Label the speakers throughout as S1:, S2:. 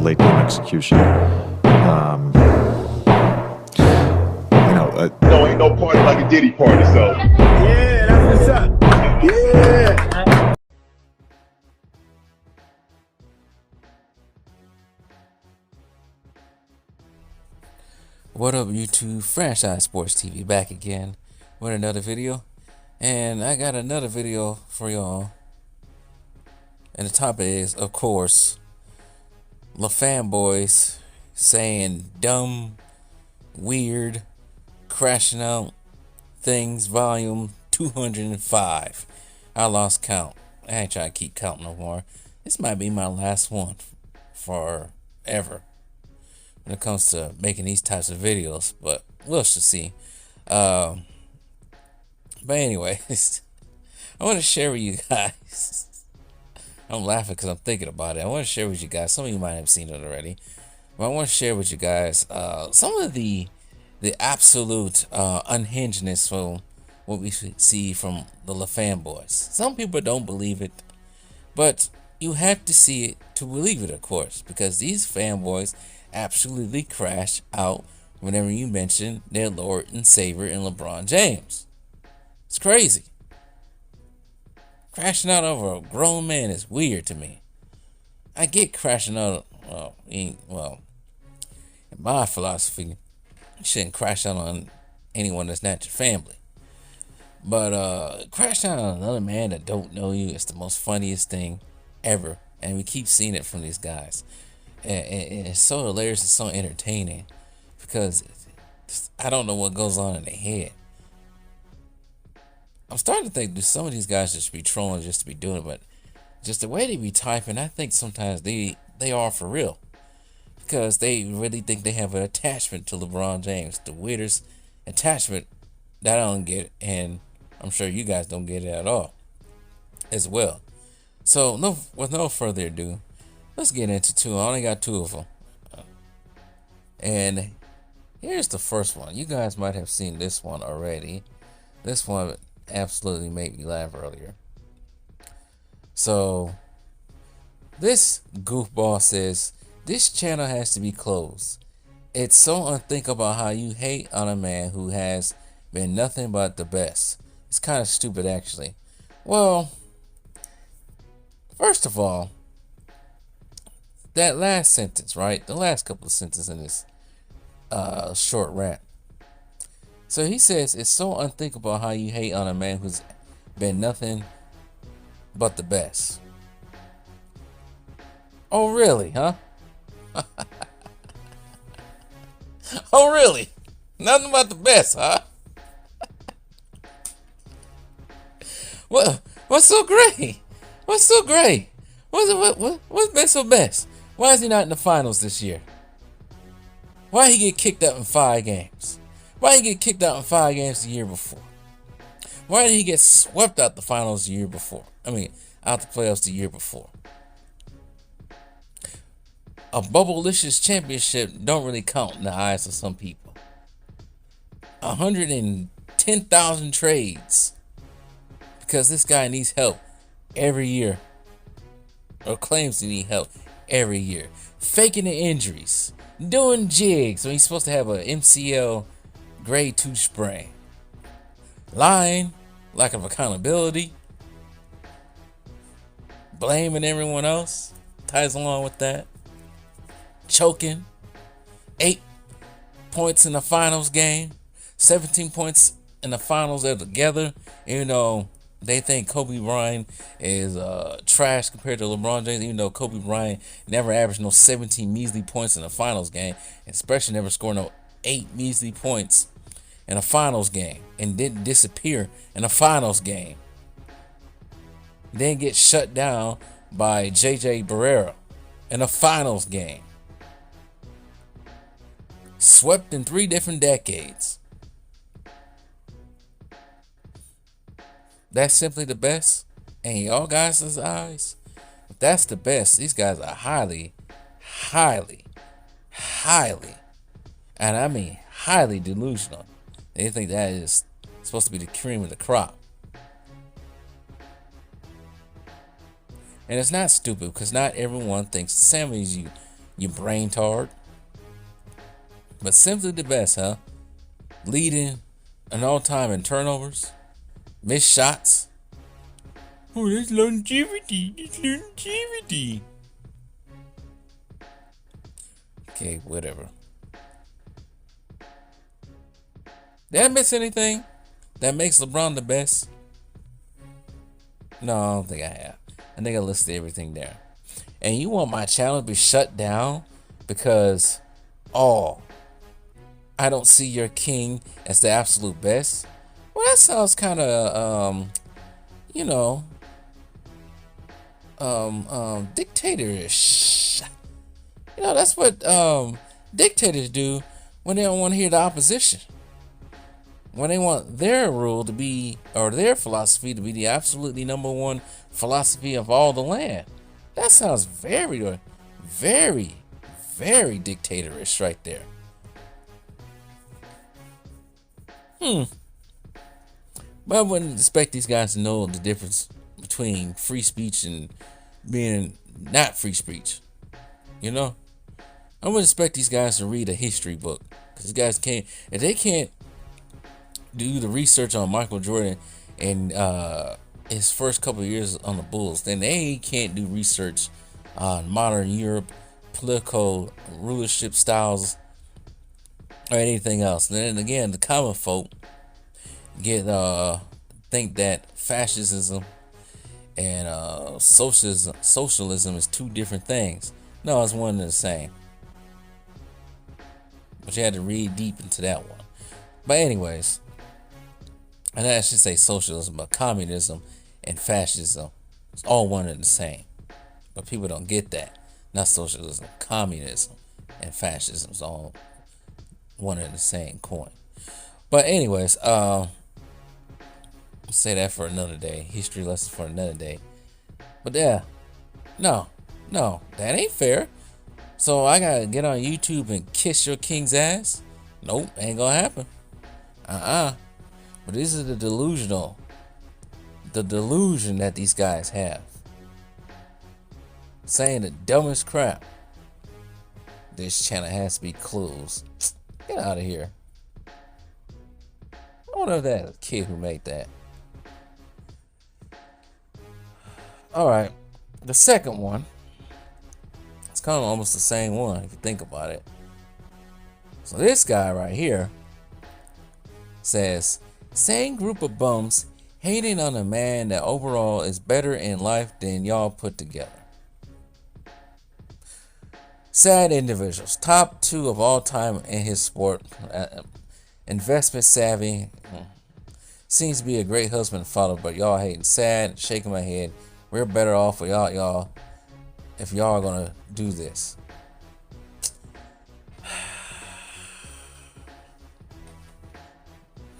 S1: late game execution.
S2: No, ain't no party like a Diddy party, so.
S3: Yeah, that's what's up. Yeah.
S4: What up, YouTube? Franchise Sports TV back again with another video, and I got another video for y'all. And the topic is, of course, the fanboys saying dumb, weird, crashing out things, volume 205. I lost count. I ain't trying to keep count no more. This might be my last one forever when it comes to making these types of videos, but we'll see. But anyways, I want to share with you guys. I'm laughing because I'm thinking about it. I want to share with you guys. Some of you might have seen it already, but I want to share with you guys some of the absolute unhingedness from what we see from the fanboys. Some people don't believe it, but you have to see it to believe it, of course, because these fanboys absolutely crash out whenever you mention their Lord and Savior in LeBron James. It's crazy. Crashing out over a grown man is weird to me. I get crashing out, in my philosophy, you shouldn't crash out on anyone that's not your family. But crashing out on another man that don't know you is the most funniest thing ever. And we keep seeing it from these guys. And it's so hilarious and so entertaining because I don't know what goes on in their head. I'm starting to think that some of these guys just be trolling just to be doing it, but just the way they be typing, I think sometimes they are for real, because they really think they have an attachment to LeBron James, the weirdest attachment that I don't get, and I'm sure you guys don't get it at all as well. So with no further ado, let's get into two. I only got two of them. And here's the first one. You guys might have seen this one already. This one absolutely made me laugh earlier. So, this goofball says, "This channel has to be closed. It's so unthinkable how you hate on a man who has been nothing but the best." It's kind of stupid, actually. Well, first of all, that last sentence, right? The last couple of sentences in this short rant. So he says, it's so unthinkable how you hate on a man who's been nothing but the best. Oh, really, huh? Oh, really? Nothing but the best, huh? What's so great? What's so great? What's been so best? Why is he not in the finals this year? Why did he get kicked out in 5 games? Why did he get kicked out in 5 games the year before? Why did he get swept out the finals the year before? Out the playoffs the year before. A bubble-licious championship don't really count in the eyes of some people. 110,000 trades because this guy needs help every year, or claims to need help every year. Faking the injuries, doing jigs when he's supposed to have a MCL grade 2 sprain. Lying, lack of accountability, blaming everyone else ties along with that. Choking, 8 points in the finals game, 17 points in the finals altogether. Even though they think Kobe Bryant is trash compared to LeBron James, even though Kobe Bryant never averaged no 17 measly points in a finals game, especially never scored no 8 measly points in a finals game, and didn't disappear in a finals game. Then get shut down by JJ Barrera in a finals game. Swept in 3 different decades. That's simply the best in y'all guys' eyes. If that's the best, these guys are highly, and I mean highly delusional. They think that is supposed to be the cream of the crop. And it's not stupid, because not everyone thinks the same as you. You brain tired. But simply the best, huh? Leading an all-time in turnovers, missed shots. Oh, that's longevity. That's longevity. Okay, whatever. Did I miss anything that makes LeBron the best? No, I don't think I have. I think I listed everything there. And you want my channel to be shut down because, oh, I don't see your king as the absolute best? Well, that sounds kind of, you know, dictatorish. You know, that's what dictators do when they don't want to hear the opposition. When they want their rule to be, or their philosophy to be the absolutely number one philosophy of all the land. That sounds very, very, very dictatorish right there. But I wouldn't expect these guys to know the difference between free speech and being not free speech. You know? I wouldn't expect these guys to read a history book. Because these guys can't, if they can't do the research on Michael Jordan and his first couple of years on the Bulls, then they can't do research on modern Europe, political rulership styles, or anything else. And then again, the common folk get think that fascism and socialism is two different things. No, it's one and the same. But you had to read deep into that one. But anyways, and I should say socialism, but communism and fascism, it's all one and the same. But people don't get that. Not socialism, communism and fascism is all one and the same coin. But anyways, I'll say that for another day. History lesson for another day. But yeah, no, that ain't fair. So I gotta get on YouTube and kiss your king's ass? Nope, ain't gonna happen. But this is the delusion that these guys have. Saying the dumbest crap. This channel has to be closed. Get out of here. I wonder if that's a kid who made that. Alright, the second one. It's kind of almost the same one if you think about it. So this guy right here says, same group of bums hating on a man that overall is better in life than y'all put together. Sad individuals, top 2 of all time in his sport, investment savvy, seems to be a great husband and father, but y'all hating. Sad, shaking my head. We're better off for y'all if y'all are gonna do this.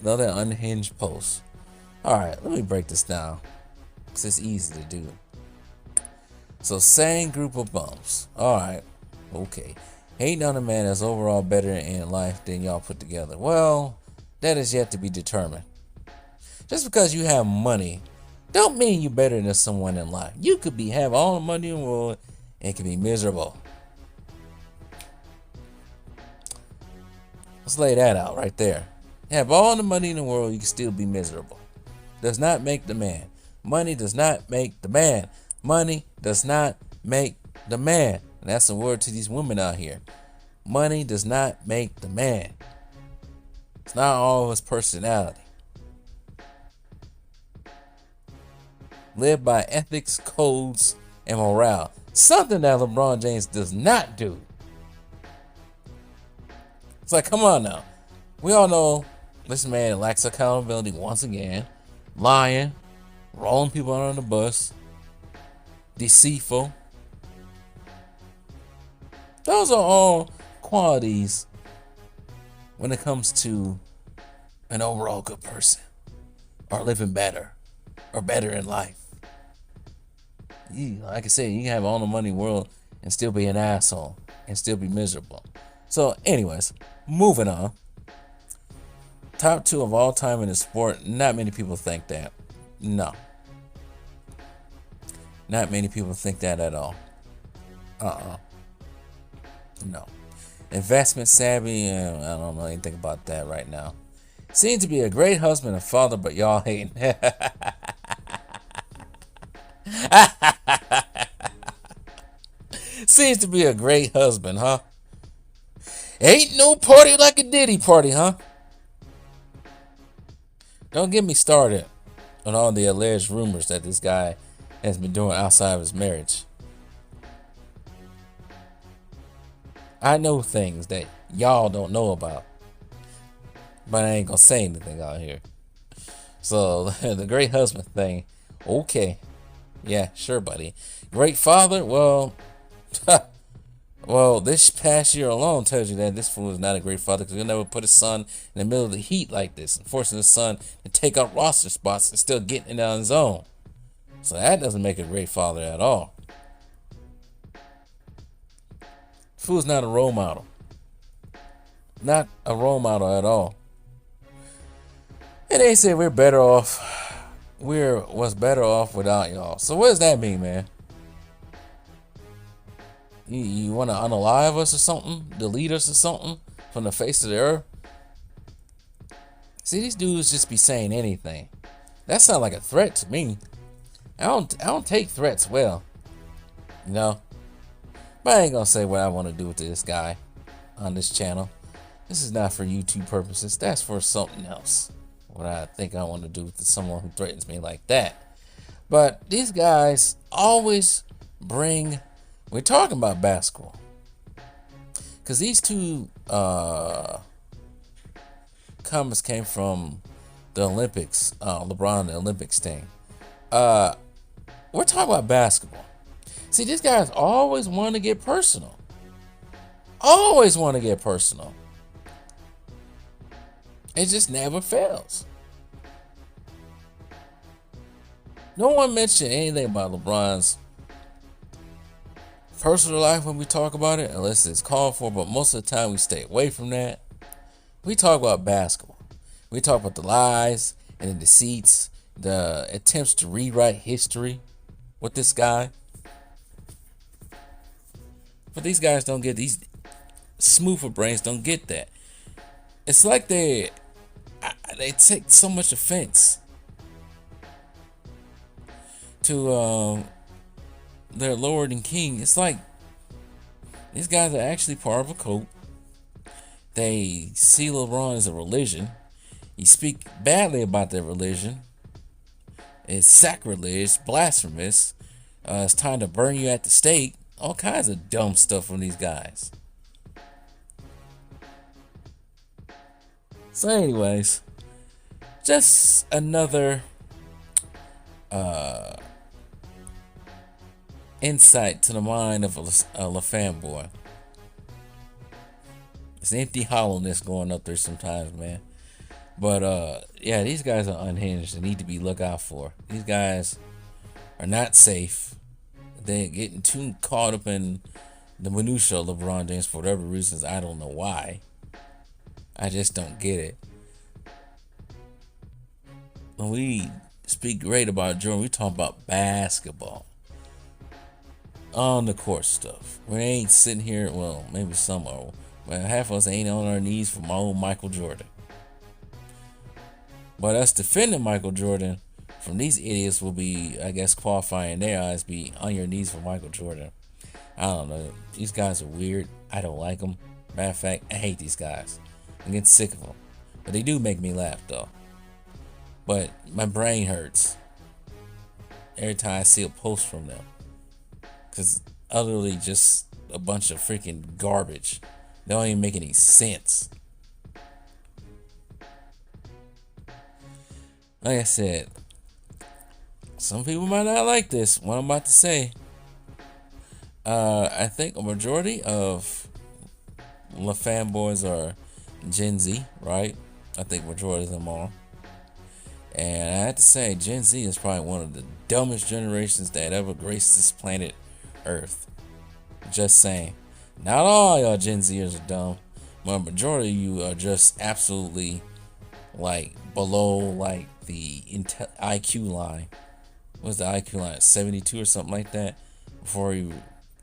S4: Another unhinged post. Alright, let me break this down, because it's easy to do. So, same group of bums. Alright, okay. Hating on a man that's overall better in life than y'all put together. Well, that is yet to be determined. Just because you have money don't mean you're better than someone in life. You could have all the money in the world and can be miserable. Let's lay that out right there. Have all the money in the world, you can still be miserable. Does not make the man. Money does not make the man. Money does not make the man. And that's a word to these women out here. Money does not make the man. It's not all his personality. Live by ethics, codes, and morale. Something that LeBron James does not do. It's like, come on now. We all know this man lacks accountability once again. Lying, rolling people under the bus, deceitful. Those are all qualities when it comes to an overall good person, or living better, or better in life. Like I said, you can have all the money in the world and still be an asshole and still be miserable. So anyways, moving on. Top 2 of all time in the sport. Not many people think that. No. Not many people think that at all. No. Investment savvy, I don't know anything about that right now. Seems to be a great husband and father, but y'all hating. Seems to be a great husband, huh? Ain't no party like a Diddy party, huh? Don't get me started on all the alleged rumors that this guy has been doing outside of his marriage. I know things that y'all don't know about, but I ain't gonna say anything out here. So the great husband thing, okay, yeah, sure, buddy. Great father, well, well, this past year alone tells you that this fool is not a great father because he'll never put his son in the middle of the heat like this and forcing his son to take up roster spots and still getting it on his own. So that doesn't make a great father at all. Fool's not a role model. Not a role model at all. And they say we're better off. Was better off without y'all. So what does that mean, man? You want to unalive us or something? Delete us or something from the face of the earth? See, these dudes just be saying anything. That sounds like a threat to me. I don't take threats well. You know? But I ain't gonna say what I want to do with this guy on this channel. This is not for YouTube purposes. That's for something else. What I think I want to do with someone who threatens me like that. But these guys always bring... We're talking about basketball. Because these two comments came from the Olympics. LeBron, the Olympics thing. We're talking about basketball. See, these guys always want to get personal. Always want to get personal. It just never fails. No one mentioned anything about LeBron's personal life when we talk about it, unless it's called for, but most of the time we stay away from that. We talk about basketball. We talk about the lies and the deceits, the attempts to rewrite history with this guy. But these guys don't get, these smoother brains don't get that. It's like they take so much offense to their Lord and King. It's like these guys are actually part of a cult. They see LeBron as a religion. You speak badly about their religion. It's sacrilege, blasphemous. It's time to burn you at the stake. All kinds of dumb stuff from these guys. So anyways, just another insight to the mind of a fanboy. It's empty hollowness going up there sometimes, man. But yeah, these guys are unhinged. They need to be looked out for. These guys are not safe. They're getting too caught up in the minutia of LeBron James for whatever reasons. I don't know why. I just don't get it. When we speak great about Jordan, we talk about basketball. On the court stuff. We ain't sitting here, well, maybe some are. Well, half of us ain't on our knees for my old Michael Jordan. But us defending Michael Jordan from these idiots will be, I guess, qualifying in their eyes, be on your knees for Michael Jordan. I don't know. These guys are weird. I don't like them. Matter of fact, I hate these guys. I'm getting sick of them. But they do make me laugh, though. But my brain hurts every time I see a post from them. Because it's utterly just a bunch of freaking garbage. They don't even make any sense. Like I said, some people might not like this, what I'm about to say. I think a majority of the fanboys are Gen Z, right? I think majority of them are. And I have to say, Gen Z is probably one of the dumbest generations that ever graced this planet Earth. Just saying. Not all y'all Gen Zers are dumb, but a majority of you are just absolutely like below like the IQ line. What's the IQ line? 72 or something like that? Before you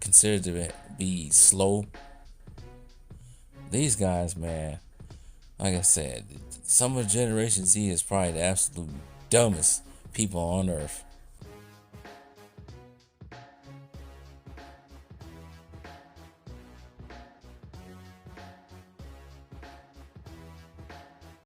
S4: consider to be slow. these guys, man, like I said, some of Generation Z is probably the absolute dumbest people on earth.